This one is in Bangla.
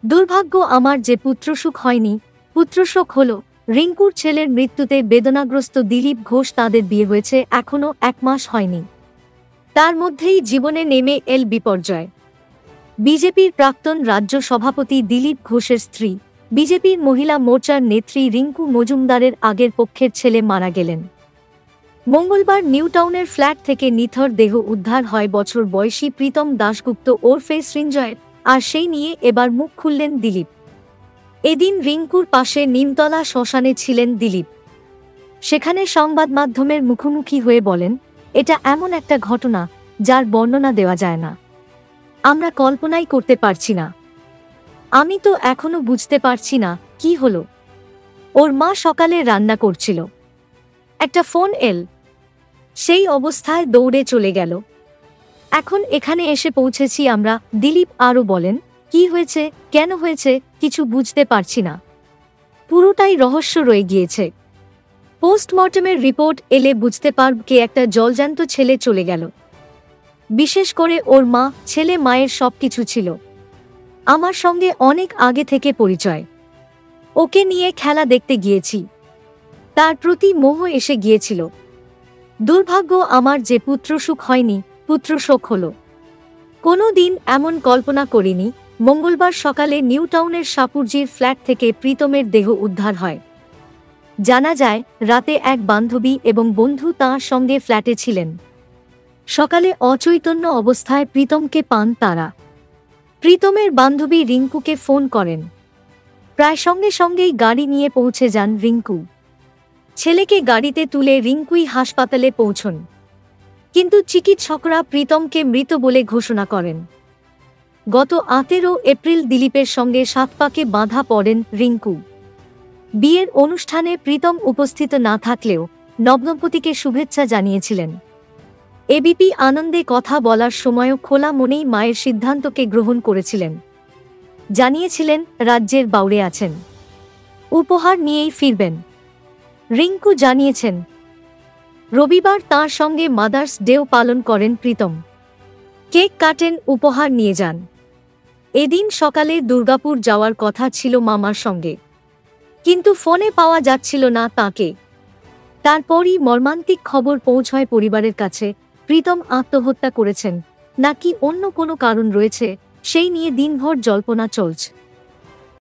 দুর্ভাগ্য আমার যে পুত্রসুখ হয়নি, পুত্রশোক হল। রিঙ্কুর ছেলের মৃত্যুতে বেদনাগ্রস্ত দিলীপ ঘোষ। তাদের বিয়ে হয়েছে এখনো 1 মাস হয়নি, তার মধ্যেই জীবনে নেমে এল বিপর্যয়। বিজেপির প্রাক্তন রাজ্য সভাপতি দিলীপ ঘোষের স্ত্রী, বিজেপির মহিলা মোর্চার নেত্রী রিঙ্কু মজুমদারের আগের পক্ষের ছেলে মারা গেলেন। মঙ্গলবার নিউটাউনের ফ্ল্যাট থেকে নিথর দেহ উদ্ধার হয় বছর বয়সী প্রীতম দাশগুপ্ত ওরফে সৃঞ্জয়ের, আর সেই নিয়ে এবার মুখ খুললেন দিলীপ। এদিন রিঙ্কুর পাশে নিমতলা শ্মশানে ছিলেন দিলীপ। সেখানে সংবাদ মাধ্যমের মুখোমুখি হয়ে বলেন, এটা এমন একটা ঘটনা যার বর্ণনা দেওয়া যায় না, আমরা কল্পনাই করতে পারছি না। আমি তো এখনো বুঝতে পারছি না কি হলো। ওর মা সকালে রান্না করছিল, একটা ফোন এল, সেই অবস্থায় দৌড়ে চলে গেল। এখন এখানে এসে পৌঁছেছি আমরা। দিলীপ আরও বলেন, কি হয়েছে, কেন হয়েছে কিছু বুঝতে পারছি না, পুরোটাই রহস্য রয়ে গিয়েছে। পোস্টমর্টমের রিপোর্ট এলে বুঝতে পারব কে একটা জলজ্যান্ত ছেলে চলে গেল। বিশেষ করে ওর মা, ছেলে, মায়ের সবকিছু ছিল। আমার সঙ্গে অনেক আগে থেকে পরিচয়, ওকে নিয়ে খেলা দেখতে গিয়েছি, তার প্রতি মোহ এসে গিয়েছিল। দুর্ভাগ্য আমার যে পুত্রসুখ হয়নি, পুত্রশোক হল। কোনো দিন এমন কল্পনা করিনি। মঙ্গলবার সকালে নিউটাউনের সাপুরজির ফ্ল্যাট থেকে প্রীতমের দেহ উদ্ধার হয়। জানা যায়, রাতে এক বান্ধবী এবং বন্ধু তাঁর সঙ্গে ফ্ল্যাটে ছিলেন। সকালে অচৈতন্য অবস্থায় প্রীতমকে পান তারা। প্রীতমের বান্ধবী রিঙ্কুকে ফোন করেন। প্রায় সঙ্গে সঙ্গেই গাড়ি নিয়ে পৌঁছে যান রিঙ্কু। ছেলেকে গাড়িতে তুলে রিঙ্কুই হাসপাতালে পৌঁছন, কিন্তু চিকিৎসকরা প্রীতমকে মৃত বলে ঘোষণা করেন। গত 18 এপ্রিল দিলীপের সঙ্গে সাতপাকে বাঁধা পড়েন রিঙ্কু। বিয়ের অনুষ্ঠানে প্রীতম উপস্থিত না থাকলেও নবদম্পতিকে শুভেচ্ছা জানিয়েছিলেন। এবিপি আনন্দে কথা বলার সময়ও খোলা মনেই মায়ের সিদ্ধান্তকে গ্রহণ করেছিলেন। জানিয়েছিলেন, রাজ্যের বাউরে আছেন, উপহার নিয়েই ফিরবেন। রিঙ্কু জানিয়েছেন, রবিবার তাঁর সঙ্গে মাদার্স ডেও পালন করেন প্রীতম। কেক কাটেন, উপহার নিয়ে যান। এদিন সকালে দুর্গাপুর যাওয়ার কথা ছিল মামার সঙ্গে, কিন্তু ফোনে পাওয়া যাচ্ছিল না তাঁকে। তারপরই মর্মান্তিক খবর পৌঁছয় পরিবারের কাছে। প্রীতম আত্মহত্যা করেছেন নাকি অন্য কোনো কারণ রয়েছে, সেই নিয়ে দিনভর জল্পনা চলছে।